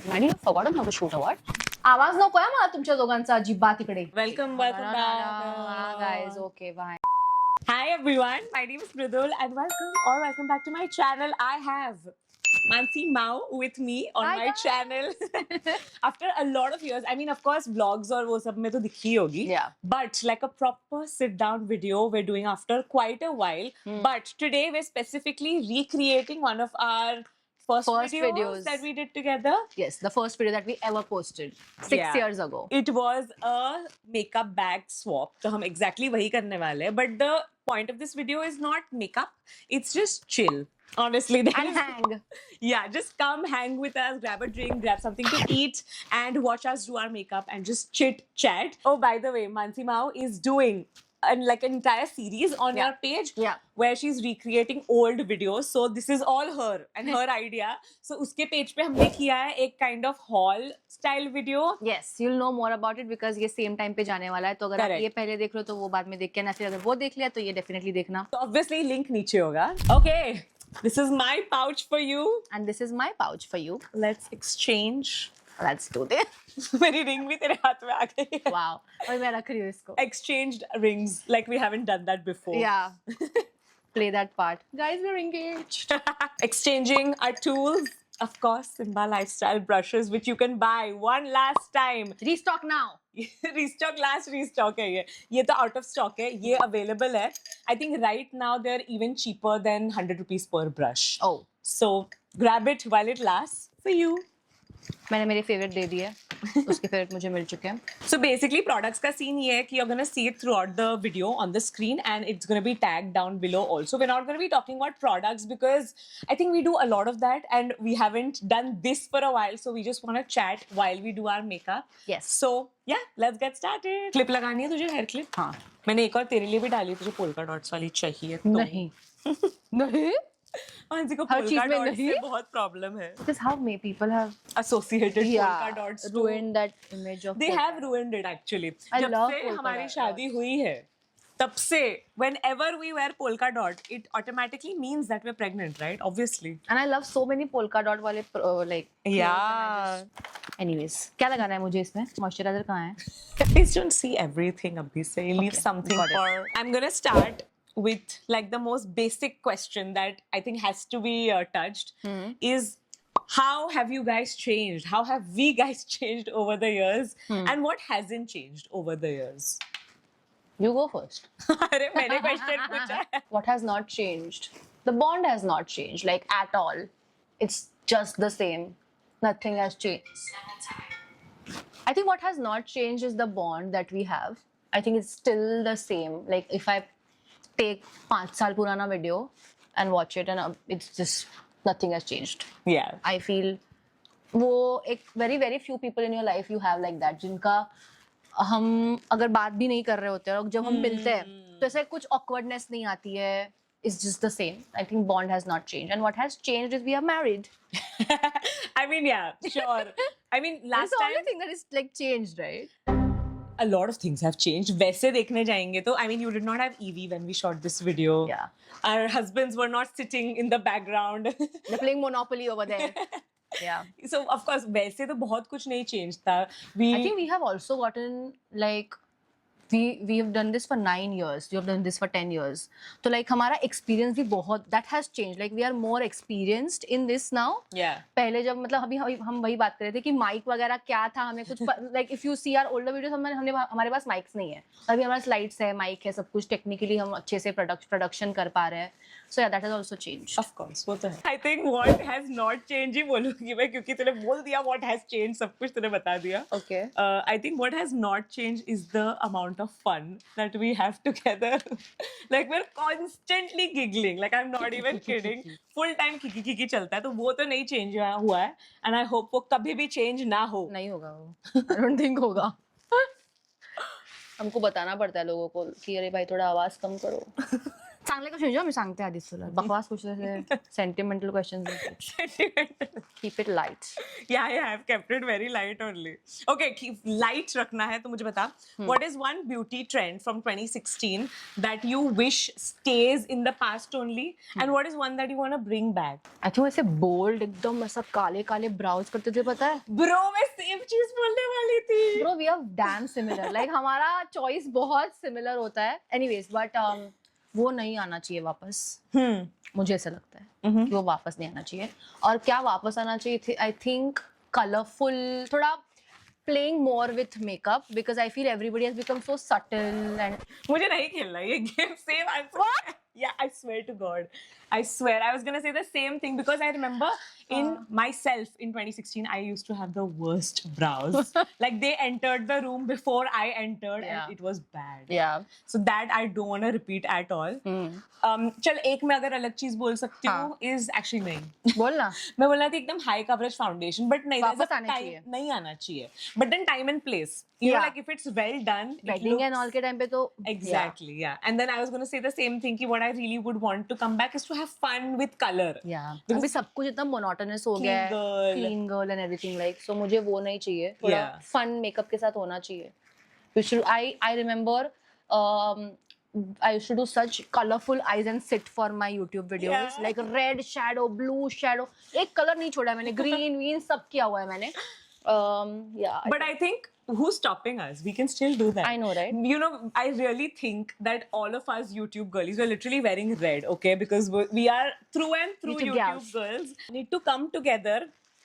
Maddie, I've forgotten how to shoot a what? आवाज नको आहे मला तुमच्या दोघांचा अजिबात इकडे. Welcome back. Guys, okay, bye. Hi everyone, my name is Mridul and welcome back to my channel. I have Mansi Mao with me on Hi, my guys. channel after a lot of years. I mean, of course, vlogs और वो सब में तो दिखी होगी. Yeah. But like a proper sit-down video we're doing after quite a while. But today we're specifically recreating one of our first videos that we did together. Yes, the first video that we ever posted 6 Yeah. years ago. It was a makeup bag swap. तो हम exactly वही करने वाले हैं. But the point of this video is not makeup. It's just chill. Honestly, And hang. Yeah, just come hang with us, grab a drink, grab something to eat, and watch us do our makeup and just chit chat. Oh, by the way, Mansi Mao is doing like an entire series on your page where she's recreating old videos. So this is all her and her idea. So उसके page पे हमने किया है एक kind of haul style video. Yes, you'll know more about it because ये same time पे जाने वाला है. तो अगर आप ये पहले देख लो तो वो बाद में देख के ना, फिर अगर वो देख लिया तो ये definitely देखना. So obviously link नीचे होगा. Okay, this is my pouch for you. And this is my pouch for you. Let's exchange. Let's do this. मेरी रिंग भी तेरे हाथ में आ गई. Wow. और मैं रख रही हूँ इसको. Exchanged rings like we haven't done that before. Yeah. Play that part. Guys, we're engaged. Exchanging our tools. Of course, Simba Lifestyle brushes, which you can buy one last time. Restock now. Restock, last restock है ये. ये तो out of stock है. ये available है. I think right now they're even cheaper than 100 rupees per brush. Oh. So grab it while it lasts for you. मैंने मेरे favourite दे दिए. उसके फेवरेट मुझे मिल चुके हैं. So basically products का scene ये है कि you're gonna see it throughout the video on the screen and it's gonna be tagged down below also. We're not gonna be talking about products because I think we do a lot of that and we haven't done this for a while, so we just want to chat while we do our makeup. Yes. So yeah, let's get started. Clip लगानी है तुझे, hair clip? हाँ. मैंने एक और तेरे लिए भी डाली, तुझे पोल्का डॉट्स वाली चाहिए तो. नहीं. नहीं. मानसी को हर पोल्का चीज में डॉट्स नहीं. से बहुत प्रॉब्लम है. Because how many people have Associated polka dots to- ruined that image of They polka have dot. ruined it actually. I जब love से polka हमारी dots. शादी हुई है तब से whenever we wear polka dot it automatically means that we're pregnant, right? Obviously. And I love so many polka dot वाले like clothes Yeah. and I just- Anyways, क्या लगाना है मुझे इसमें? Moisturizer कहाँ है? Please don't see everything abhi se. Leave Okay, something got it. for. I'm gonna start with like the most basic question that I think has to be touched is how have you guys changed? How have we guys changed over the years? And what hasn't changed over the years? You go first. अरे मैंने question पूछा है. What has not changed? The bond has not changed, like at all. It's just the same. Nothing has changed. I think what has not changed is the bond that we have. I think it's still the same. Like if I take 5 साल पुराना video and watch it and it's just nothing has changed. Yeah. I feel वो एक very very few people in your life you have like that जिनका हम अगर बात भी नहीं कर रहे होते और जब हम मिलते हैं तो ऐसे कुछ awkwardness नहीं आती है. It's just the same. I think bond has not changed. And what has changed is we are married. I mean, yeah, sure. I mean, That's last the only time thing that is like changed, right? a lot of things have changed. वैसे देखने जाएंगे तो I mean, you did not have Evie when we shot this video. Yeah. Our husbands were not sitting in the background. They're playing Monopoly over there. Yeah. So of course वैसे तो बहुत कुछ नहीं changed था. We I think we have also gotten like we have done this for 9 years. We have done this for 10 years. तो like हमारा experience भी बहुत that has changed. Like we are more experienced in this now. yeah. पहले जब मतलब अभी हम वही बात कर रहे थे कि माइक वगैरह क्या था हमें कुछ like if you see our older videos हमने हमारे पास माइक्स नहीं है. अभी हमारे स्लाइड्स है, माइक है, सब कुछ टेक्निकली हम अच्छे से प्रोडक्शन कर पा रहे हैं. सो या that has also changed. Of course, वो तो है. I think what has not changed ही बोलूँगी मैं क्योंकि तूने बोल दिया what has changed, सब कुछ तूने बता दिया. Okay. I think what has not changed is the amount of fun that we have together. Like we're constantly giggling. Like I'm not even kidding. Full time kiki चलता है तो वो तो नहीं change हुआ है. And I hope वो कभी भी change ना हो. नहीं होगा वो. आई डोंट थिंक होगा. हमको बताना पड़ता है लोगों को कि अरे भाई थोड़ा आवाज कम करो. चांगले क्वेश्चन जो मी सांगते आधीच तुला बकवास question sentimental questions keep it light Yeah, I have kept it very light only. Okay, keep light रखना है तो मुझे बता. What is one beauty trend from 2016 that you wish stays in the past only, and what is one that you want to bring back? I think ऐसे bold एकदम ऐसा काले काले ब्राउज करते थे पता है Bro, मैं same चीज बोलने वाली थी. Bro we are damn similar like हमारा चॉइस बहुत सिमिलर होता है एनीवेज बट वो नहीं आना चाहिए वापस मुझे ऐसा लगता है कि वो वापस नहीं आना चाहिए और क्या वापस आना चाहिए आई थिंक कलरफुल थोड़ा playing more with makeup because I feel everybody has become so subtle and मुझे नहीं खेलना ये game. Same answer. What? Yeah, I swear to God. I swear. I was gonna say the same thing because I remember in myself in 2016, I used to have the worst brows. Like they entered the room before I entered, Yeah. and it was bad. yeah So that I don't want to repeat at all. चल एक मैं अगर अलग चीज बोल सकती हूँ is actually नहीं. बोल ना मैं बोलना थी एकदम high coverage foundation, but नहीं वापस there's a आने time- चाहिए. नहीं आना चाहिए. But then time and place. You know, Yeah. like if it's well done, it wedding and looks- all के टाइम पे तो Exactly, yeah. And then I was going to say the same thing. Ki what I really would want to come back is to have fun with color. या Because- अभी सब कुछ इतना monotonous हो गया है Clean girl. Clean girl and everything like so मुझे वो नहीं चाहिए थोड़ा Yeah. फन मेकअप के साथ होना चाहिए I remember I used to do such colorful eyes and sit for my YouTube videos Yeah. like red shadow blue shadow एक कलर नहीं छोड़ा मैंने green green सब किया हुआ है मैंने yeah But I think who's stopping us? We can still do that. I know, right? You know, I really think that all of us YouTube girlies were literally wearing red, okay? Because we are through and through YouTube YouTube girls. Need to come together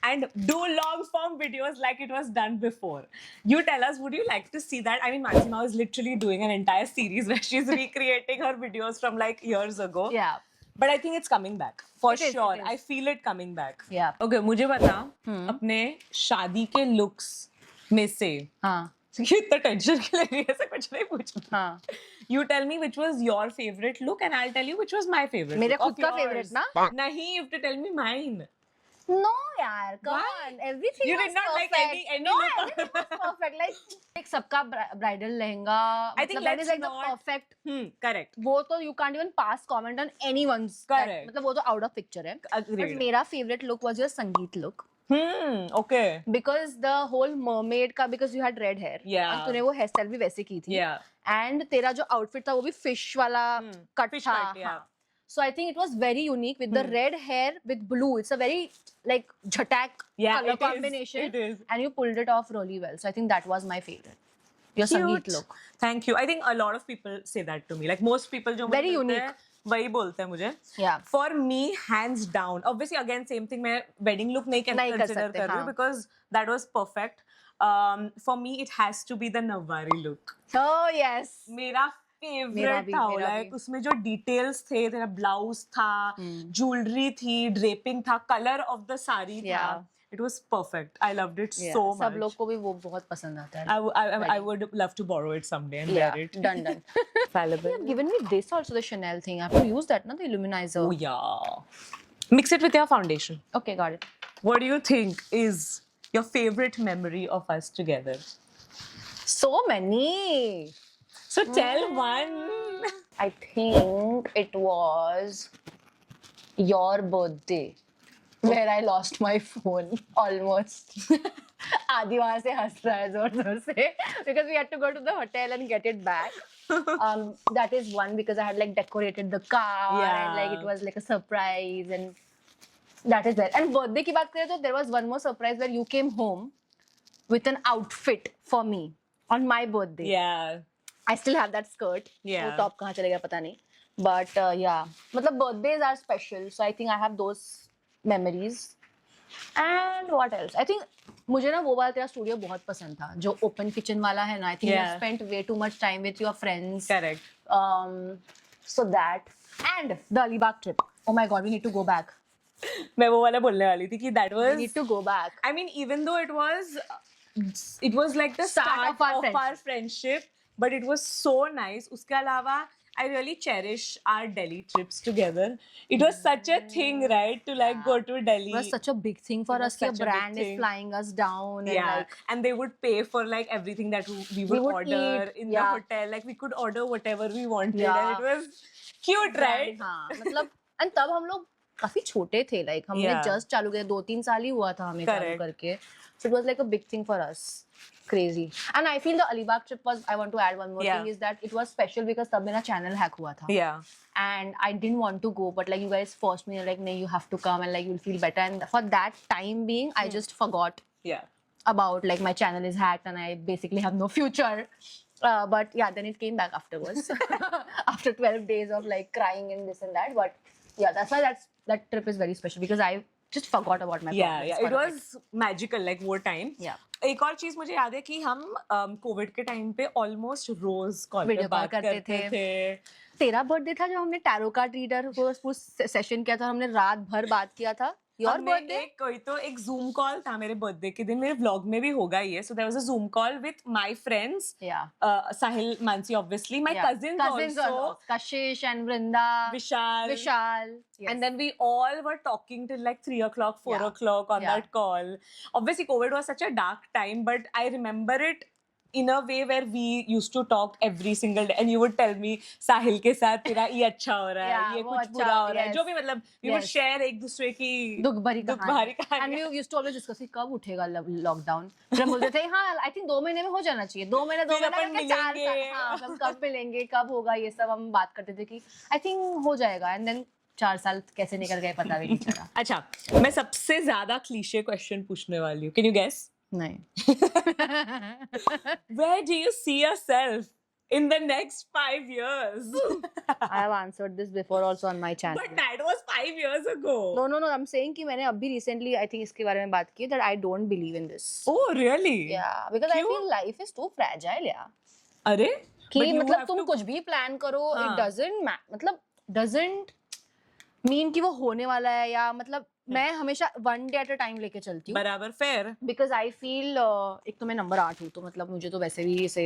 and do long form videos like it was done before. You tell us, would you like to see that? I mean, Mansi Mao is literally doing an entire series where she's recreating her videos from like years ago. yeah But I think it's coming back for It is, sure. it is. I feel it coming back. yeah Okay, मुझे बता अपने शादी के looks में से हाँ ये इतना टेंशन के लिए नहीं ऐसा कुछ नहीं पूछना. हाँ You tell me which was your favorite look and I'll tell you which was my favorite. मेरे look खुद of का yours. favorite ना नहीं, you have to tell me mine. No, yaar, come Why? on. Everything You was did not like perfect. any No, look of- everything was perfect. Like सबका bridal lehenga. I think मतलब that let's is like not- the perfect. Correct. वो तो you can't even pass comment on anyone's. Correct. मतलब वो तो out of picture है. Agreed. But मेरा favorite look was your संगीत look. Okay. Because the whole mermaid का because you had red hair. Yeah. और तूने वो hair style भी वैसे की थी. Yeah. And तेरा जो outfit था वो भी fish वाला cut Fish था. cut, yeah. हाँ. So I think it was very unique with the red hair with blue. It's a very like jhatak Yeah, color it is. combination. It is. And you pulled it off really well. So I think that was my favorite. Your Cute. Sangeet look. Thank you. I think a lot of people say that to me. Like most people जो Very मुझे मिलते unique. हैं, वही बोलते हैं मुझे. Yeah. For me, hands down. Obviously, again, same thing. मैं wedding look नहीं नहीं कर consider सकते, कर रही हूँ हाँ. because that was perfect. For me, it has to be the Nawari look. Oh yes. मेरा मेरा फेवरेट भी, था मेरा लाइक भी. उसमें जो डिटेल्स थे तेरा ब्लाउज था ज्वेलरी थी ड्रेपिंग था कलर ऑफ द साड़ी था Yeah. It was perfect I loved it Yeah. सो सब मच लोग को भी वो बहुत पसंद आता है. I would love to borrow it someday and Yeah. wear it. Done done. Fallible. You've given me this also the Chanel thing. I have to use that, na, the illuminizer. Oh yeah. Mix it with your foundation. Okay, got it. What do you think is your favorite memory of us together? So many. So tell one. I think it was your birthday where I lost my phone almost. आदि वहाँ से हंस रहा है जोर जोर से because we had to go to the hotel and get it back. That is one because I had like decorated the car and like it was like a surprise and that is there. And birthday की बात करें तो there was one more surprise where you came home with an outfit for me on my birthday. Yeah. I still have that skirt. Yeah. वो top कहाँ चले गया पता नहीं. But yeah, मतलब birthdays are special, so I think I have those memories. And what else? I think मुझे ना वो वाला तेरा स्टूडियो बहुत पसंद था जो ओपन किचन वाला है ना. I think you Yeah. spent way too much time with your friends. Correct. So that and the Alibag trip. Oh my God, we need to go back. मैं वो वाला बोलने वाली थी कि that We was need to go back. I mean, even though it was like the Start start of our of our friendship, but it was so nice. उसके अलावा I really cherish our Delhi trips together. It was such a thing, right? To like go to Delhi. It was such a big thing for It was us. Ki a such a big brand is thing. flying us down and Yeah, like and they would pay for like everything that we would would order eat, in the yeah. hotel. Like we could order whatever we wanted, Yeah. and it was cute, right? brand, हाँ मतलब and तब हम लोग काफी छोटे थे like हमने Yeah. just चालू किया 2-3 साल ही हुआ था हमें चालू Correct. करके. So it was like a big thing for us. Crazy. And I feel the Alibag trip was, I want to add one more Yeah. thing, is that it was special because तब मेरा channel hack हुआ था. Yeah. And I didn't want to go, but like you guys forced me, like, no, you have to come and like you'll feel better. And for that time being, I just forgot Yeah. about like my channel is hacked and I basically have no future. But yeah, then it came back afterwards after 12 days of like crying and this and that. But yeah, that's why that trip is very special because I just forgot about my Yeah, problems yeah. for It a bit. was magical, like वो time. Yeah. एक और चीज मुझे याद है कि हम Covid के टाइम पे ऑलमोस्ट रोज कॉल पे Video call बात करते करते थे. थे. तेरा बर्थडे था जब हमने टैरो कार्ड रीडर को सेशन किया था, हमने रात भर बात किया था. Your हमने birthday? एक कोई तो एक जूम कॉल था मेरे बर्थडे के दिन, मेरे व्लॉग में भी होगा ये. So there was a Zoom call with my friends, Yeah. Sahil Mansi obviously, my Yeah. cousins also. also, Kashish and Vrinda. Vishal. Yes. And then we all were talking till like 3 o'clock, 4 Yeah. o'clock on Yeah. that call. Obviously, COVID was such a dark time, but I remember it in a way where we used to talk every single day. And you would tell me, Sahil के साथ तेरा ये अच्छा हो रहा है, Yeah, ये वो कुछ अच्छा, बुरा हो रहा है. yes. जो भी मतलब, we would Yes. share एक दूसरे की दुख भरी कहानी. And we used to always discuss कि कब उठेगा लॉकडाउन. फिर हम बोलते थे हाँ, I think 2 महीने में हो जाना चाहिए. 2 महीने फिर अपन करके 4 मिलेंगे. साल. हाँ, हम कब मिलेंगे, कब होगा, ये सब हम बात करते थे कि I think हो जाएगा. And then 4 साल कैसे निकल गए पता भी नहीं चला. अच्छा, मैं सबसे ज्यादा क्लीशे क्वेश्चन पूछने वाली हूँ. Can you guess? नहीं. Where do you see yourself in the next 5 years? I have answered this before also on my channel. But that was 5 years ago. No. I'm saying कि मैंने अभी recently I think इसके बारे में बात की that I don't believe in this. Oh, really? Yeah, because I क्यों? feel life is too fragile, yeah. अरे? कि But you मतलब have तुम to- कुछ भी प्लान करो, हाँ. it doesn't mean कि वो होने वाला है, या मतलब मैं हमेशा one day at a time लेके चलती हूँ. बराबर, fair. Because I feel एक तो मैं नंबर 8 हूँ, तो मतलब मुझे तो वैसे भी इसे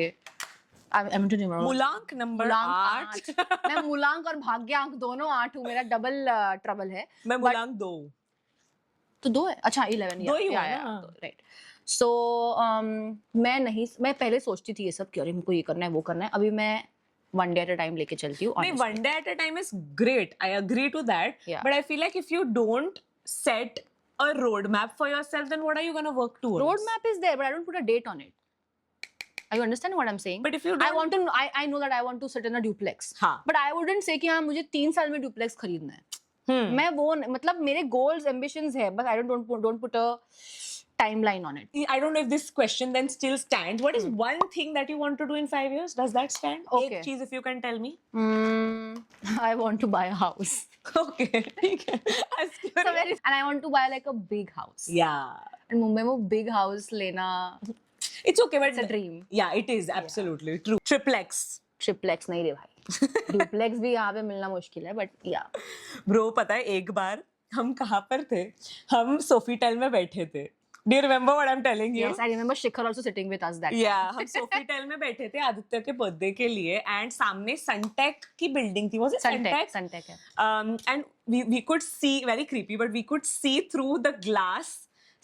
I'm to remember. मूलांक नंबर 8. मैं मूलांक और भाग्यांक दोनों 8 हूँ, मेरा डबल ट्रबल है. मैं But- मूलांक 2. तो 2 है. अच्छा 11. दो ही हुआ ना? राइट. सो मैं पहले सोचती थी ये सब कि अरे हमको ये करना है, वो करना है. अभी मैं one day at a time लेके चलती हूँ. नहीं, honestly. one day at a time is great. I agree to that. Yeah. But I feel like if you don't set a roadmap for yourself, then what are you going to work towards? Roadmap is there, but I don't put a date on it. Are you understand what I'm saying? But if you I don't... want to. I know that I want to sit in a duplex. हाँ. But I wouldn't say कि हाँ मुझे 3 साल में duplex खरीदना है. मैं वो मतलब मेरे goals, ambitions है, but I don't put a timeline on it. I don't know if this question then still stands. What is one thing that you want to do in 5 years? Does that stand? Okay. एक चीज if you can tell me. I want to buy a house. Okay. ठीक है. And I want to buy like a big house. Yeah. And Mumbai में वो big house लेना It's okay, but it's a dream. yeah, it is absolutely true. Triplex. Triplex नहीं रे भाई. Duplex भी यहाँ पे मिलना मुश्किल है, but yeah. Bro, पता है एक बार हम कहाँ पर थे? हम सोफीटेल में बैठे थे. Do you remember what I'm telling you? Yes, I remember Shikhar also sitting with us that Yeah, time. हम सोफीटेल में बैठे थे आदित्य के बर्थडे के लिए, एंड सामने सनटेक की बिल्डिंग थी. Was it Suntec? Suntec है. And we could see, very creepy, but we could see through the glass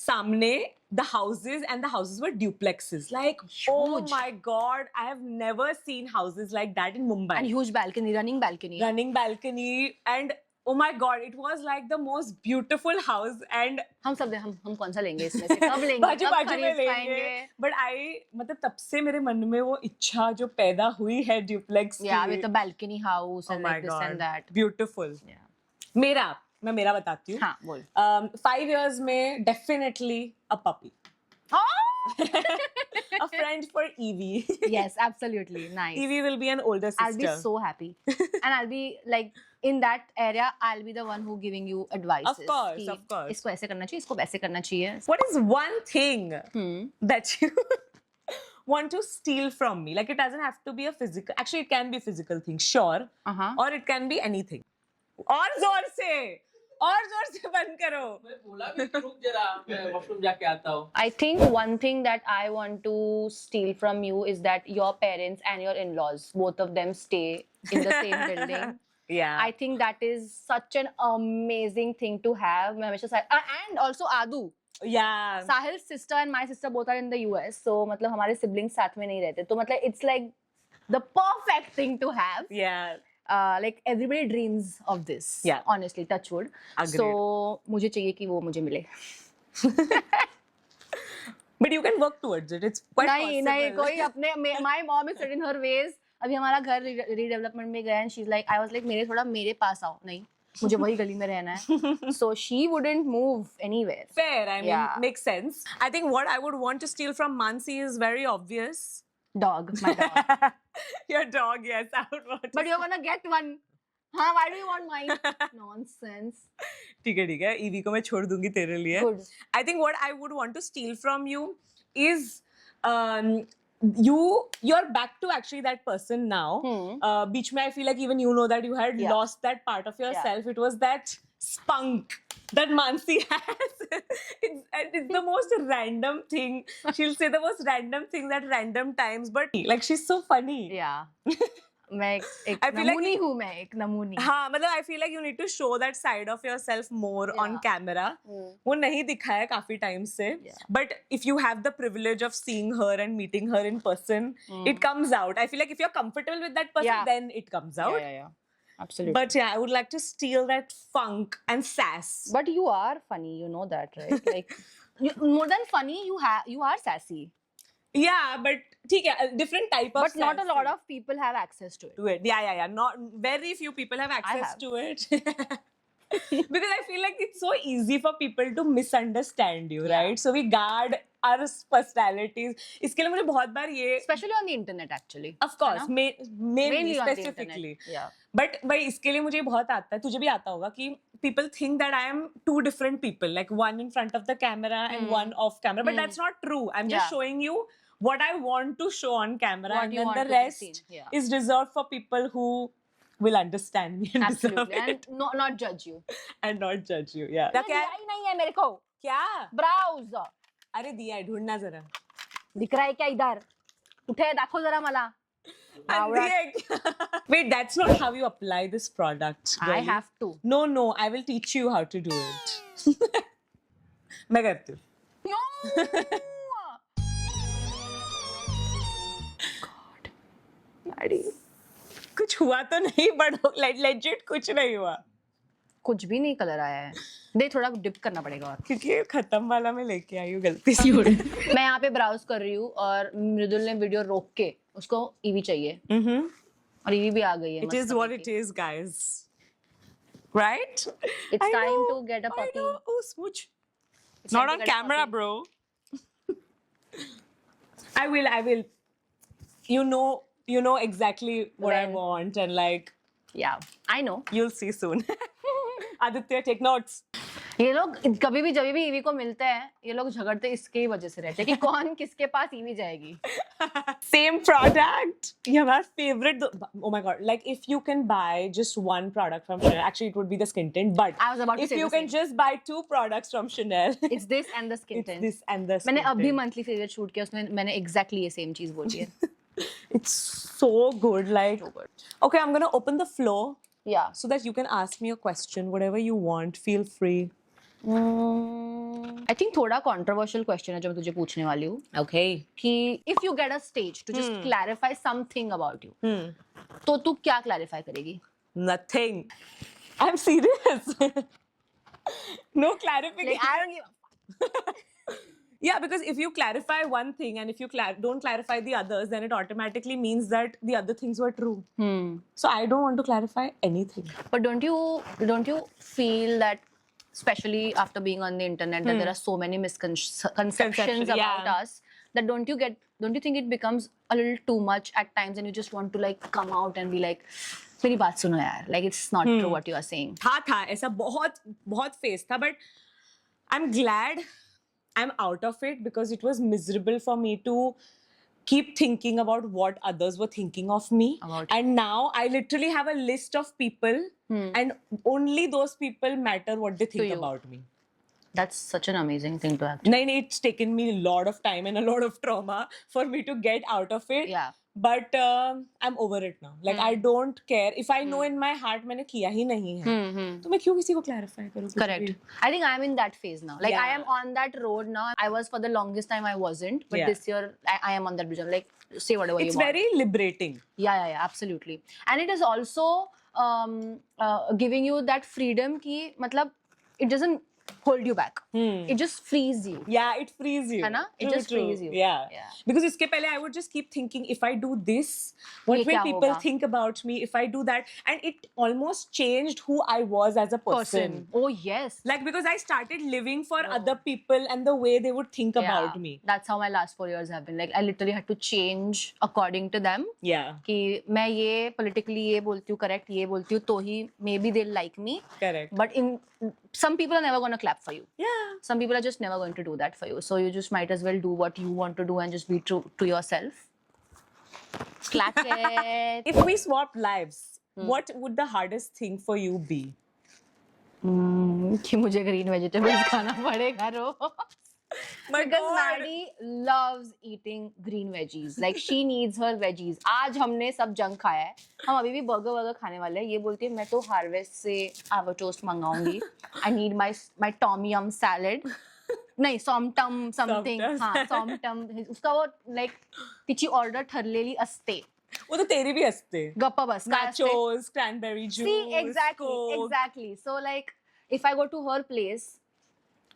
सामने the houses, and the houses were duplexes. Like, oh Huge. my God, I have never seen houses like that in Mumbai. And huge balcony, running balcony. Running balcony, and oh my God, it was like the most beautiful house. And हम कौन सा लेंगे इसमें से, कब लेंगे, बाजू कब बाजू में खरीद लेंगे. पाएंगे. But मतलब तब से मेरे मन में वो इच्छा जो पैदा हुई है ड्यूप्लेक्स Yeah, की. with a balcony house Oh and my like this God, and that. beautiful. Yeah. मैं मेरा बताती हूँ. हाँ, बोल. 5 years में definitely a puppy. A friend for Evie. Yes, absolutely. Nice. Evie will be an older sister. I'll be so happy. And I'll be like, in that area, I'll be the one who giving you advice. Of course, of course. इसको ऐसे करना चाहिए, इसको वैसे करना चाहिए. What is one thing that you want to steal from me? Like, it doesn't have to be a physical. Actually, it can be a physical thing, sure. Uh-huh. Or it can be anything. और जोर से. और जोर से बंद करो. मैं बोला भी कि रुक जरा मैं वॉशरूम जाके आता हूँ. I think one thing that I want to steal from you is that your parents and your in-laws, both of them stay in the same building. Yeah. I think that is such an amazing thing to have. मैं हमेशा and also Adu. Yeah. Sahil's sister and my sister both are in the US, so मतलब हमारे siblings साथ में नहीं रहते, तो मतलब it's like the perfect thing to have. Yeah. Like everybody dreams of this. Yeah. Honestly, touch wood. Agreed. So मुझे चाहिए कि वो मुझे मिले. But you can work towards it. It's quite नहीं possible. नहीं कोई अपने my mom is set in her ways. अभी हमारा घर redevelopment में गया and she's like I was like मेरे पास आओ. नहीं मुझे वही गली में रहना है. So she wouldn't move anywhere. Fair, I mean, Yeah. makes sense. I think what I would want to steal from Mansi is very obvious. Dog, my dog. Your dog, yes, I would want to. But you're gonna get one. हाँ, why do you want mine? Nonsense. ठीक है, Evie को मैं छोड़ दूंगी तेरे लिए. Good. I think what I would want to steal from you is you're back to actually that person now. Beach mein I feel like even you know that you had Yeah. lost that part of yourself. It was that spunk that Mansi has. It's the most random thing. She'll say the most random things at random times, but like she's so funny. Yeah. मैं एक I feel like नमूनी हूँ मैं एक नमूनी. हाँ मतलब I feel like you need to show that side of yourself more on camera. वो नहीं दिखा है काफी टाइम से. But if you have the privilege of seeing her and meeting her in person, it comes out. I feel like if you're comfortable with that person, then it comes out. Yeah. Absolutely. But yeah, I would like to steal that funk and sass. But you are funny, you know that, right? Like more than funny, you are sassy. Yeah, but ठीक है, a different type of But not a sassy. lot of people have access to it. To it. Yeah. Not very few people have access to it. Because I feel like it's so easy for people to misunderstand you, right? So we guard our personalities. इसके लिए मुझे बहुत बार ये Especially on the internet, actually. of course mainly on the specifically. internet. Yeah. But भाई इसके लिए मुझे बहुत आता है, तुझे भी आता होगा कि people think that I am two different people, like one in front of the camera and one off camera. But that's not true. I'm just showing you what I want to show on camera, What and you then want the to be rest seen. Yeah. is reserved for people who will understand me and deserve Absolutely. it And not judge you. and not judge you. Yeah. ये दिया ही नहीं है मेरे को. क्या? Browse. अरे दिया है, ढूंढना जरा. दिख रहा है क्या इधर? उठे दाखव जरा मला. Wait, that's not how you apply this product. I girlie. have to. No, I will teach you how to do it. मैं करती हूँ. No. God. कुछ हुआ तो नहीं, but legit कुछ नहीं हुआ. कुछ भी नहीं कलर आया है. दे थोड़ा डिप करना पड़ेगा और. क्योंकि खत्म वाला मैं लेके आई हूँ गलती से. मैं यहाँ पे ब्राउज कर रही हूँ और मृदुल ने वीडियो रोक के उसको ईवी चाहिए. और ईवी भी आ गई है. It is what it is, guys. Right? It's I time know, to get a I puppy. know. Oh, smooch. It's Not time on to get a camera, puppy. bro. I will. You know exactly what I When? want, and like Yeah, I know. you'll see soon. Aditya, take notes. ये लोग कभी भी जब भी EV को मिलते हैं ये लोग झगड़ते इसके ही वजह से रहते हैं कि कौन किसके पास ईवी जाएगी. Same product. You have our favorite. Oh my god! Like if you can buy just one product from Chanel, actually it would be the skin tint. But I was about to if say you the can same. just buy two products from Chanel, It's this and the skin it's tint. this and the skin मैंने अभी tint. Monthly favourite shoot किया उसमें मैंने exactly ये same चीज बोली है. It's so good. Like So good. okay, I'm gonna open the floor Yeah. so that you can ask me a question, whatever you want. Feel free. I think थोड़ा controversial question है जो मैं तुझे पूछने वाली हूँ Okay. कि if you get a stage to just clarify something about you तो तू क्या clarify करेगी? Nothing. I'm serious. No clarification. Like I don't give. Yeah, because if you clarify one thing and if you don't clarify the others, then it automatically means that the other things were true. So I don't want to clarify anything. But don't you feel that, especially after being on the internet, that there are so many misconceptions about us that don't you think it becomes a little too much at times and you just want to like come out and be like मेरी बात सुनो यार, like it's not true what you are saying. था ऐसा बहुत face था, but I'm glad I'm out of it because it was miserable for me to keep thinking about what others were thinking of me. About And now I literally have a list of people, and only those people matter what they think you. about me. That's such an amazing thing to actually. Nine, it's taken me a lot of time and a lot of trauma for me to get out of it. Yeah. But I'm over it now. Like I don't care if I know in my heart मैंने किया ही नहीं है. तो मैं क्यों किसी को clarify करूँ कुछ Correct. भी? I think I'm in that phase now. Like I Yeah. am on that road now. I was for the longest time I wasn't, but Yeah. this year I am on that bridge. I'm like, say whatever It's you want. very liberating. Yeah, absolutely. And it is also giving you that freedom ki, matlab, it doesn't hold you back. It just frees you. Yeah, it frees you. है ना? It True, just true. frees you. Yeah. Yeah. Because इसके पहले I would just keep thinking, if I do this, what ये will क्या people होगा? think about me? If I do that, and it almost changed who I was as a person. Oh yes. Like because I started living for other people and the way they would think about me. That's how my last 4 years have been. Like I literally had to change according to them. Yeah. कि मैं ये politically ये बोलती हूँ, correct ये बोलती हूँ, तो ही maybe they'll like me. Correct. But some people are never going to clap for you. Yeah. Some people are just never going to do that for you. So you just might as well do what you want to do and just be true to yourself. Clap it. If we swap lives, what would the hardest thing for you be? कि मुझे green vegetables खाना पड़ेगा रोज. My Because God. Maddie loves eating green veggies. Like she needs her veggies. आज हमने सब junk खाया है. हम अभी भी बर्गर खाने वाले हैं. ये बोलती है मैं तो हार्वेस्ट से आवर टोस्ट मंगाऊंगी. I need my tom yum salad. नाही somtum something. Somtum. हाँ somtum. उसका वो like तिची ऑर्डर ठरलेली असते. वो तो तेरी भी हंसते. गप्पा बस काय असते? Nachos, cranberry juice. See, exactly. So like, if I go to her place,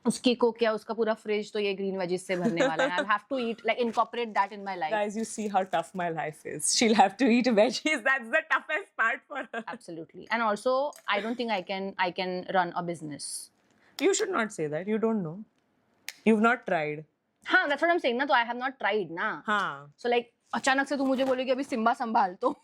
उसकी cook या उसका पूरा fridge तो ये green veggies से भरने वाला है. I'll have to eat, like incorporate that in my life. Guys, you see how tough my life is. She'll have to eat veggies. That's the toughest part for her. Absolutely. And also, I don't think I can run a business. You should not say that. You don't know. You've not tried. हाँ, that's what I'm saying ना. तो I have not tried ना. हाँ. So like, अचानक से तू मुझे बोलेगी अभी सिम्बा संभाल तो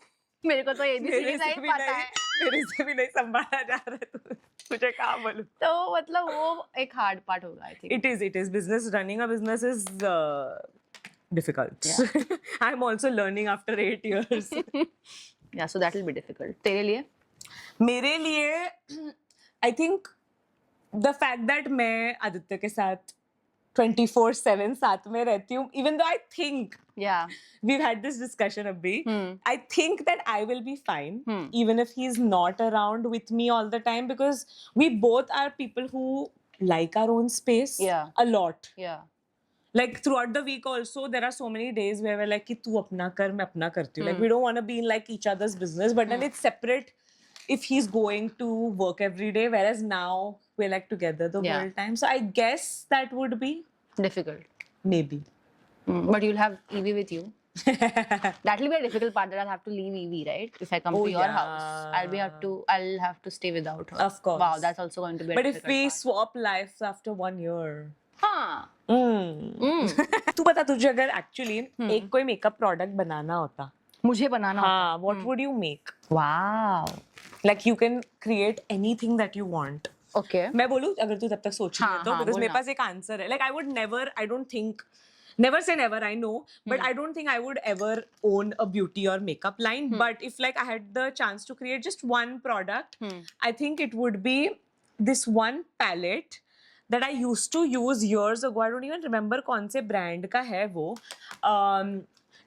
मेरे को तो ये भी नहीं पता है. मेरे से भी नहीं संभाला जा रहा है तू. मुझे क्या बोलूं? तो मतलब वो एक hard part होगा I think. It is. Business, running a business is difficult. Yeah. I'm also learning after 8 years. Yeah, so that will be difficult. तेरे लिए? मेरे लिए, I think the fact that मैं आदित्य के साथ 24/7 साथ में रहती हूँ, even though I think Yeah. we've had this discussion abhi, I think that I will be fine even if he's not around with me all the time, because we both are people who like our own space a lot. Yeah. Like throughout the week also, there are so many days where we're like कि तू अपना कर मैं अपना करती हूँ. Like we don't want to be in like each other's business, but then it's separate if he's going to work every day, whereas now we're like together the whole time. So I guess that would be Difficult. maybe. But you'll have Evie with you. That will be a difficult part that I'll have to leave Evie, right? If I come to your house, I'll have to stay without her. Of course. Wow, that's also going to be a But if difficult we part. swap lives after 1 year. हाँ. तू बता तुझे अगर actually एक कोई makeup product बनाना होता, मुझे बनाना हाँ, what would you make? होता. Wow. Like you can create anything that you want. Okay. मैं बोलूँ अगर तू तब तक सोच रही है तो, because मेरे पास एक आंसर है. Like I would never, I don't think, never say never, I know, but I don't think I would ever own a beauty or makeup line. But if like I had the chance to create just one product, I think it would be this one palette that I used to use years ago. I don't even remember कौन से brand का है वो.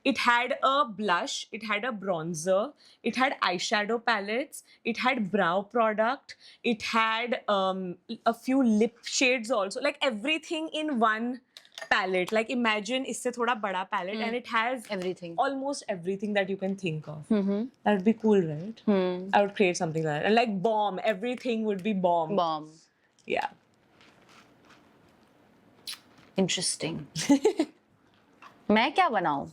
It had a blush, it had a bronzer, it had eyeshadow palettes, it had brow product, it had a few lip shades also. Like everything in one palette. Like imagine इससे थोड़ा बड़ा palette and it has Everything. almost everything that you can think of. That would be cool, right? I would create something like that. And like bomb, everything would be bomb. Bomb. Yeah. Interesting. मैं क्या बनाऊँ?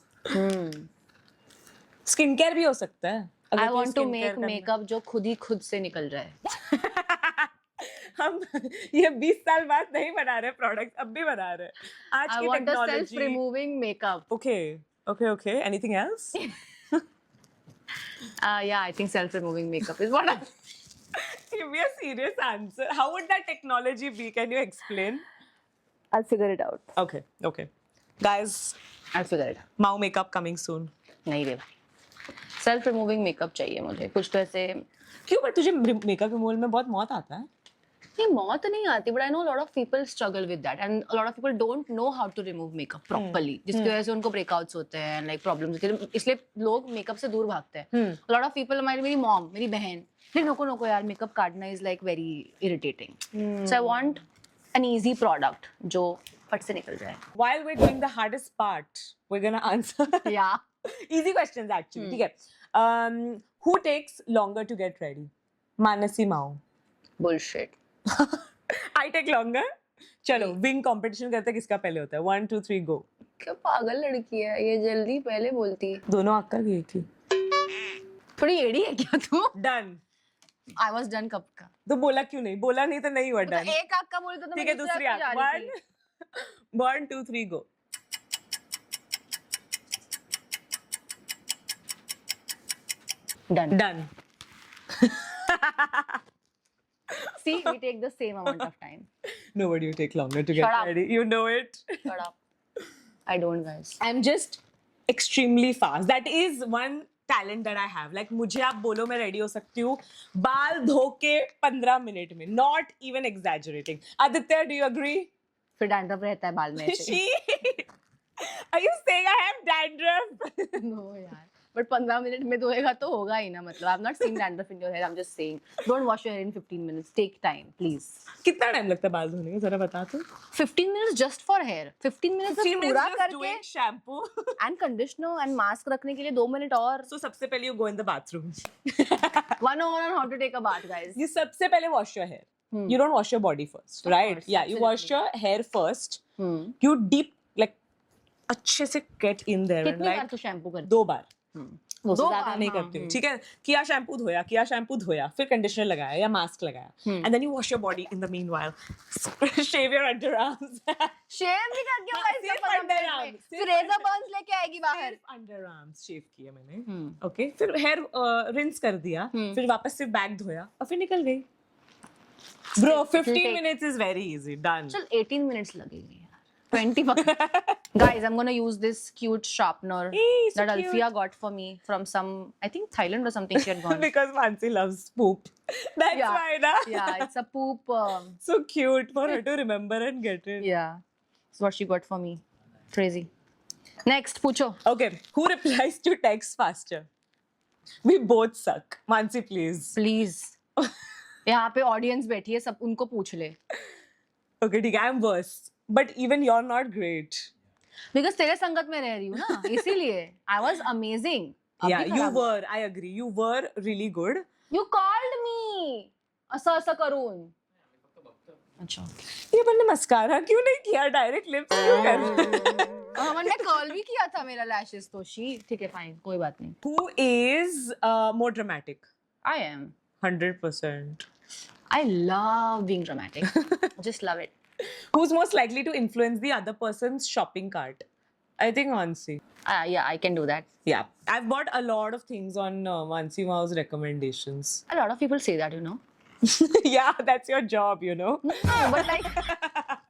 Skin care भी हो सकता है. I want to make makeup जो खुद से निकल रहा है. हम ये 20 साल बाद नहीं बना रहे प्रोडक्ट, अब भी बना रहे. आज I की want a technology. self-removing makeup. Okay. Anything else? Yeah, I think self-removing makeup is what I... Give me a serious answer. How would that technology be? Can you explain? I'll figure it out. Okay. Guys, I'll figure it out. Mao makeup coming soon. नहीं रे भाई, self removing makeup चाहिए मुझे, कुछ तो ऐसे। क्यों? पर तुझे मेकअप रिमूवल में बहुत मौत आता है. ये मौत नहीं आती, but I know lot of people struggle with that and lot of people don't know how to remove makeup properly, जिसकी वजह से उनको ब्रेकआउट्स होते हैं, लाइक प्रॉब्लम्स होती है, इसलिए लोग मेकअप से दूर भागते हैं. लॉट ऑफ पीपल, मेरी मॉम, मेरी बहन, नहीं नको नको यार, मेकअप काटना is like very irritating. So I want an easy product जो फट से निकल जाए. While we're doing the hardest part, we're gonna answer या easy questions actually. ठीक है. Who takes longer to get ready? Manasi Mao. Bullshit. I take longer. चलो wing competition करते हैं, किसका पहले होता है. 1 2 3 गो. क्या पागल लड़की है ये, जल्दी पहले बोलती. दोनों अक्का गई थी. थोड़ी एड़ी है क्या तू? डन. आई वाज डन कब का. तो बोला क्यों नहीं? बोला नहीं तो नहीं हुआ तो डन. एक आँख का बोलते तो ठीक है, दूसरी आंख. 1 2 3 go. Done. Done. See, we take the same amount of time. Nobody will take longer to get Shut up. ready. You know it. Shut up. I don't, guys. I'm just extremely fast. That is one talent that I have. Like मुझे आप बोलो मैं ready हो सकती हूँ बाल धो के 15 मिनट में. Not even exaggerating. Aditya, do you agree? फिर डैंड्रफ रहता है बाल में ऐसे. She. Are you saying I have dandruff? No यार. But 15 मिनट में धोएगा तो होगा ही ना, मतलब. I'm not seeing dandruff in your hair. I'm just saying. Don't wash your hair in 15 minutes. Take time, please. कितना टाइम लगता है बाल धोने को जरा बता तो. 15 minutes just for hair. 15 minutes 15 minutes पूरा just करके doing shampoo. and conditioner and mask रखने के लिए 2 मिनट और. So सबसे पहले you go in the bathroom. 101 on how to take a bath, guys. You सबसे पहले wash your hair. You don't wash your body first, Of right? course, Yeah, you wash your hair first. You deep like अच्छे से get in there and कितनी बार like तू shampoo करती? 2 बार. वो दो ज्यादा बार, नहीं हाँ, करती हूँ. ठीक है, किया शैम्पू धोया, फिर कंडीशनर लगाया या मास्क लगाया, and then you wash your body in the meanwhile. Shave your underarms. शेव भी करके होगा इसका सिर्फ 15 मिनट में. underarms, फिर सिर्फ रेजर बर्न्स लेके आएगी बाहर. सिर्फ underarms shave किए मैंने. Okay, फिर hair rinse कर दिया, फिर वापस सिर्फ बैग धोया और फिर निकल गई. Bro, 15 minutes is very easy. Done. चल 18 minutes लगेगी यार. 20 Guys, I'm gonna use this cute sharpener Hey, so that cute. Alfia got for me from some, I think Thailand or something she had gone. Because Mansi loves poop. That's Yeah. why, na? Yeah, it's a poop. So cute for her to remember and get it. Yeah, it's what she got for me. Crazy. Next, पूछो. Okay, who replies to text faster? We both suck. Mansi, please. Please. यहाँ पे audience बैठी है, सब उनको पूछ ले. Okay, ठीक है, I'm worse. But even you're not great. Because तेरे संगत में रह रही हूँ ना, इसीलिए. I was amazing. Yeah, अभी you खराब हुआ. were. I agree. You were really good. You called me. ऐसा करून. अच्छा. ये अपन ने मस्कारा क्यों नहीं किया? डायरेक्ट लिप्स क्यों कर? हमने कॉल भी किया था मेरा लैशेस तो. शी ठीक है, फाइन, कोई बात नहीं. Who is more dramatic? I am. 100%. I love being dramatic. Just love it. Who's most likely to influence the other person's shopping cart? I think Mansi. Yeah, I can do that. Yeah, I've bought a lot of things on Mansi Mao's recommendations. A lot of people say that, you know. Yeah, that's your job, you know. No, but like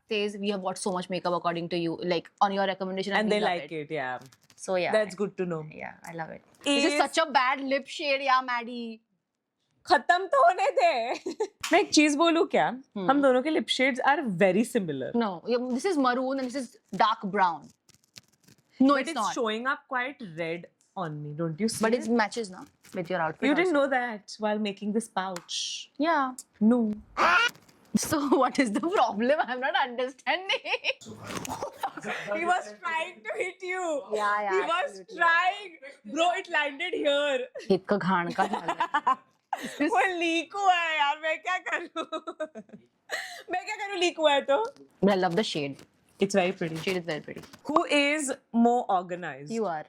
says we have bought so much makeup according to you, like on your recommendation, And we they love like it, yeah. So yeah, That's good to know. Yeah, I love it. This is such a bad lip shade, yeah, Maddie. खत्म तो होने दे. मैं एक चीज बोलूं क्या? हम दोनों के lip shades are very similar. No, this is maroon and this is dark brown. No, But it's it's not. showing up quite red on me, don't you see? But it matches now with your outfit. You didn't also. know that while making this pouch. Yeah. No. So what is the problem? I'm not understanding. He was trying to hit you. Yeah, He was absolutely. trying. Bro, it landed here. एक का घाण का डाल है. वो leak हुआ है यार, मैं क्या करूं? मैं क्या करूं लीक हुआ है तो? But I love the shade. It's very pretty. Shade is very pretty. Who is more organized? You are.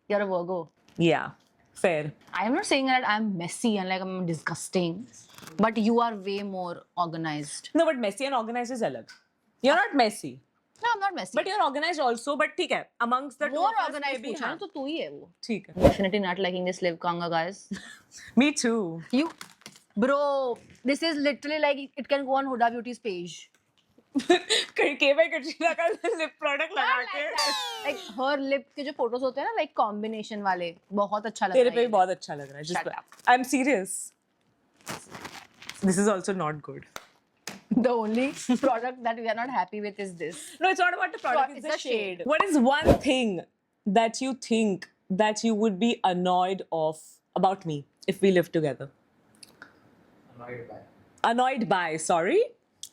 You're a Virgo. Yeah, fair. I am not saying that I'm messy and like I'm disgusting, but you are way more organized. No, but messy and organized is alag. You're not messy. No, I'm not messy. But you're organized also, but ठीक है, amongst the two more of us organized maybe पूछा हाँ. ना तो तू ही है वो. ठीक है. Definitely not liking this lip kanga, guys. Me too. You, bro, this is literally like it can go on Huda Beauty's page. के भाई कटरीना का लिप प्रोडक्ट लगा के Like her lip के जो photos होते हैं ना, like combination वाले, बहुत अच्छा लगता तेरे है पे भी ये बहुत अच्छा लग रहा है. Shut up. I'm serious. This is also not good. lip. The only product that we are not happy with is this. No, it's not about the product. It's It's the the shade. shade. What is one thing that you think that you would be annoyed of about me if we live together? Annoyed by. Annoyed by. Sorry,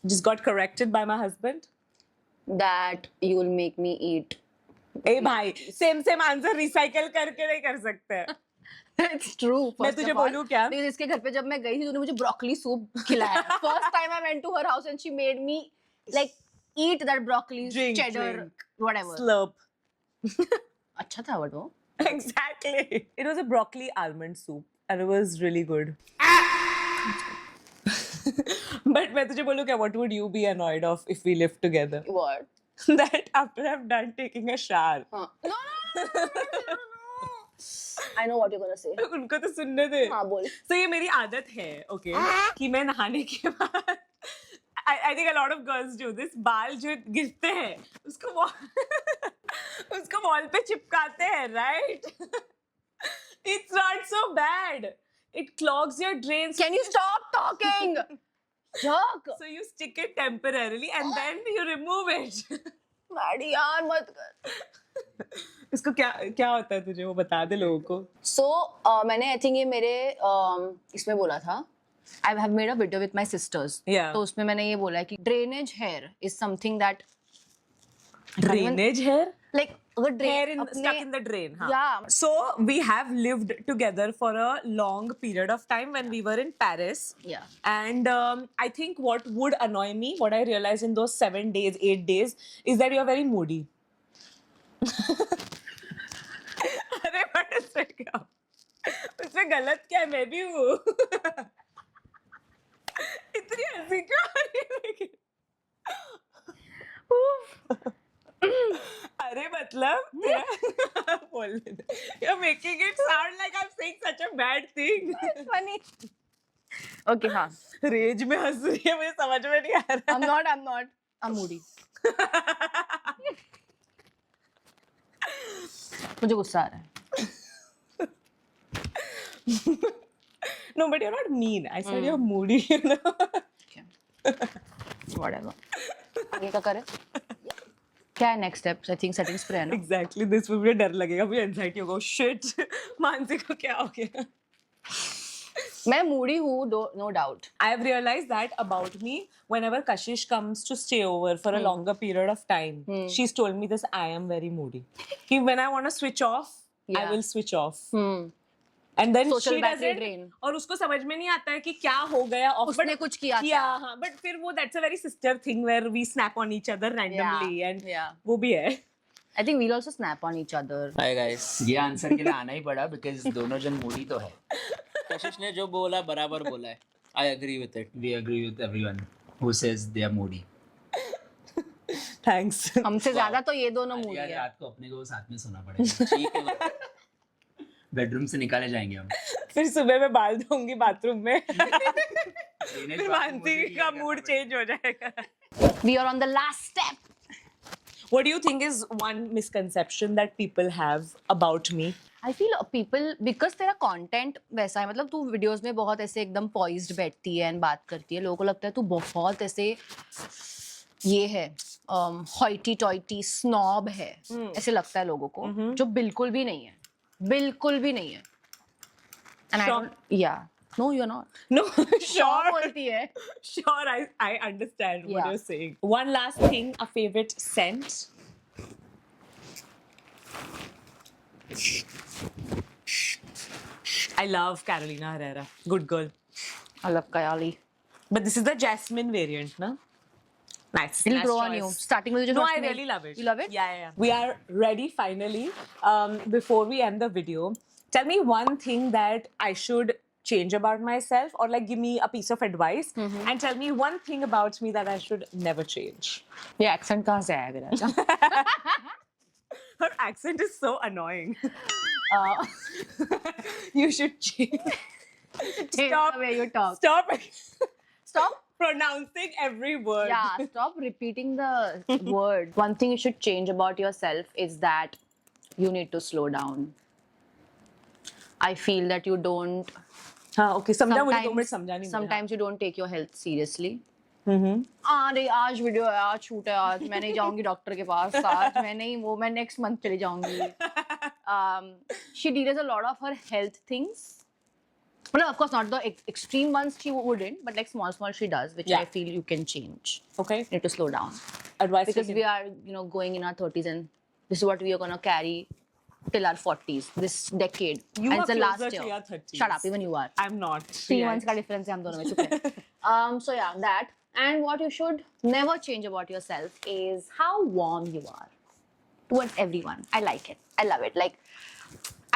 just got corrected by my husband. That you will make me eat. ए भाई, same answer recycle करके नहीं कर सकते. It's true. मैं first तुझे of all. बोलूं क्या? Because इसके घर पे जब मैं गई थी, तूने मुझे broccoli soup खिलाया. First time I went to her house and she made me like eat that broccoli, Drink, cheddar, drink. whatever. Slurp. अच्छा था but वो. Exactly. It was a broccoli almond soup and it was really good. But मैं तुझे बोलूं क्या? What would you be annoyed of if we lived together? What? That after I'm done taking a shower. No. I know what you're gonna say. उनको तो सुनने दे. हाँ बोल. So ये मेरी आदत है, okay, कि मैं नहाने के बाद I think a lot of girls do this. बाल जो गिरते हैं उसको वॉल पे चिपकाते हैं, right? It's not so bad. It clogs your drains. Can you stop talking? Jerk. So you stick it temporarily and then you remove it. Maddy यार मत कर. इसको क्या क्या होता है तुझे वो बता दे लोगों को. So मैंने I think ये मेरे इसमें बोला था. I have made a video with my sisters. Yeah. तो उसमें मैंने ये बोला है कि drainage hair is something that Drainage hair? like अगर Hair drain stuck in the drain. हाँ. Yeah. So we have lived together for a long period of time when we were in Paris. Yeah. And I think what would annoy me, what I realized in those 7 days, 8 days, is that you're very moody. अरे but इसमें क्या? उसमें गलत क्या है? मैं भी हूँ. इतनी हंसी क्यों आ रही है लेकिन? अरे मतलब बोल दे. You're making it sound like I'm saying such a bad thing. Funny. Okay, हाँ. रेज में हंस रही है, मुझे समझ में नहीं आ रहा. I'm not. I'm moody. मुझे गुस्सा आ रहा है. No, but you're not mean. I said you're moody, you know. Okay. Whatever. आगे क्या करें? क्या है next steps? I think setting spray है ना? Exactly. This will be डर लगेगा, मुझे anxiety होगा. Shit. मानसी को क्या हो गया? मैं moody हूँ, no doubt. I have realized that about me whenever Kashish comes to stay over for a longer period of time. She's told me this, I am very moody. When I want to switch off, I Yeah. will switch off. And then Social she battery doesn't. drain. और उसको समझ में नहीं आता है कि क्या हो गया. उसने कुछ किया था. हाँ, but फिर वो that's a very sister thing where we snap on each other randomly and Yeah. वो भी है. I think we'll also snap on each other. Hi guys, ये आंसर के लिए आना ही पड़ा बिकॉज दोनों जन मूडी तो है. कशिश ने जो बोला बराबर बोला है. I agree with it. We agree with everyone who says they are moody. Thanks. हमसे ज्यादा तो ये दोनों moody यार है. रात को अपने को साथ में सोना पड़ेगा. ठीक है. बेडरूम से निकाले जाएंगे हम. फिर सुबह मैं बाल धोऊंगी बाथरूम में. Drainage फिर bathroom मानसी मुझे ही का करना मूड पड़ेगा. चेंज हो जाएगा. We are on the last step. What do you think is one misconception that people have about me? I feel people because तेरा content वैसा है, मतलब तू videos में बहुत ऐसे एकदम poised बैठती है and बात करती है. लोगों को लगता है तू बहुत ऐसे ये है hoity toity snob है. ऐसे लगता है लोगों को, जो बिल्कुल भी नहीं है. बिल्कुल भी नहीं है. And I Sure. don't, yeah. No, you're not. No, Sure sure. बोलती है. Sure, I understand what Yeah. you're saying. One last thing, a favorite scent. I love Carolina Herrera. Good girl. I love Kayali. But this is the jasmine variant, no? Nice. It'll nice grow on choice. you. Starting with No, I really love it. You love it? Yeah. We are ready finally. Before we end the video, tell me one thing that I should change about myself, or like give me a piece of advice, and tell me one thing about me that I should never change. ये accent कहाँ से आया मेरा? Her accent is so annoying. You should change. Change the way you talk. Stop. Stop. pronouncing every word. Yeah, stop repeating the word. One thing you should change about yourself is that you need to slow down. I feel that you don't. हाँ, okay. समझा मुझे 2 minute समझा नहीं मुझे. Sometimes you don't take your health seriously. अरे आज video है, आज शूट है, आज मैं नहीं जाऊंगी डॉक्टर के पास, आज मैं नहीं, वो मैं नेक्स्ट मंथ चली जाऊंगी. She deals a lot of her health things. Well, of course, not the extreme ones she wouldn't, but like small she does, which Yeah. I feel you can change. Okay. You need to slow down. Advice Because taken. we are, going in our 30s and this is what we are going to carry till our 40s, this decade. You and are it's the closer last to year. your 30s. Shut up, even you are. I'm not. 3 yet. months का difference है हम दोनों में, चुप रहे. So yeah, that. And what you should never change about yourself is how warm you are towards everyone. I like it. I love it. Like,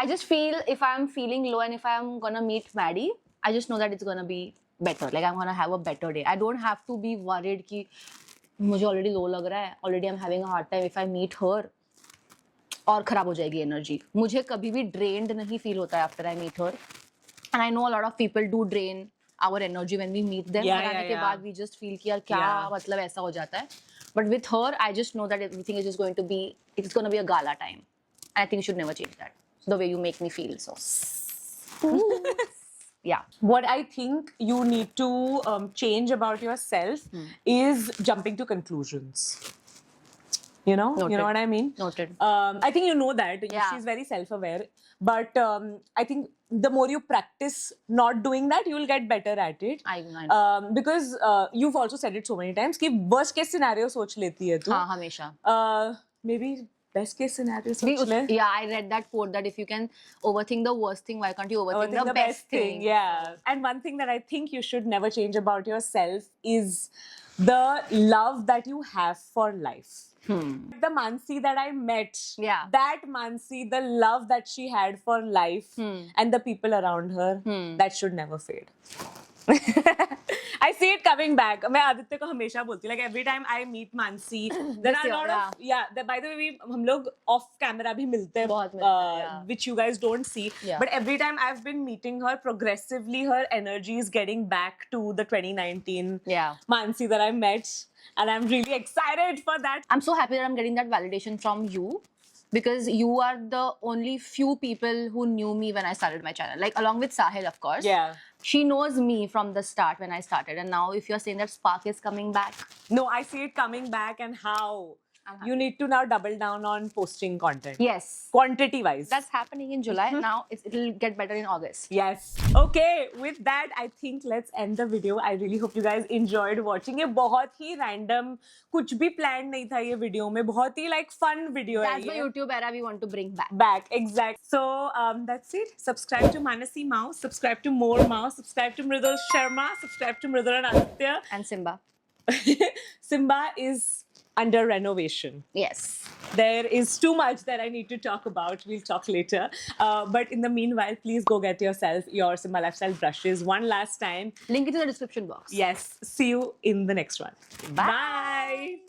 I just feel if I'm feeling low and if I'm gonna meet Maddie, I just know that it's gonna be better. Like, I'm gonna have a better day. I don't have to be worried कि मुझे already low लग रहा है. Already I'm having a hard time. If I meet her, और खराब हो जाएगी energy. मुझे कभी भी drained नहीं feel होता है after I meet her. And I know a lot of people do drain our energy when we meet them. Yeah, और आने yeah, के yeah. बाद we just feel कि यार क्या Yeah. मतलब ऐसा हो जाता है. But with her, I just know that everything is just going to be, it's going to be a gala time. And I think you should never change that. The way you make me feel, so. Yeah. What I think you need to change about yourself is jumping to conclusions. You know Noted. what I mean? Noted. I think you know that. Yeah. She's very self-aware. But I think the more you practice not doing that, you will get better at it. I know. Because you've also said it so many times कि worst case scenario सोच लेती है तू. हाँ, हमेशा. Maybe best case scenario We- सोच ले. Yeah, I read that quote that if you can overthink the worst thing, why can't you overthink the best thing? Yeah. And one thing that I think you should never change about yourself is the love that you have for life. The Mansi that I met, Yeah. that Mansi, the love that she had for life and the people around her, that should never fade. I see it coming back. मैं आदित्य को हमेशा बोलती हूँ, like every time I meet Mansi, there are a lot of, by the way, हम लोग off camera भी मिलते हैं, बहुत मिलते हैं, yeah. which you guys don't see. Yeah. But every time I've been meeting her, progressively her energy is getting back to the 2019 Yeah. Mansi that I met. And I'm really excited for that. I'm so happy that I'm getting that validation from you because you are the only few people who knew me when I started my channel. Like, along with Sahil, of course. Yeah. She knows me from the start when I started. And now if you're saying that spark is coming back. No, I see it coming back and how. I'm happy. You need to now double down on posting content. Yes. Quantity wise. That's happening in July. Now it'll get better in August. Yes. Okay, with that, I think let's end the video. I really hope you guys enjoyed watching. ये बहुत ही random, कुछ भी planned नहीं था ये video में. बहुत ही like fun video है That's the ये. YouTube era we want to bring back. Back, exact. So that's it. Subscribe to Manasi Mouse. Subscribe to More Mouse. Subscribe to Mridul Sharma. Subscribe to Mridul and Aditya. And Simba. Simba is under renovation. Yes. There is too much that I need to talk about. We'll talk later. But in the meanwhile, please go get yourself your Simba Lifestyle brushes one last time. Link it in the description box. Yes. See you in the next one. Bye. Bye.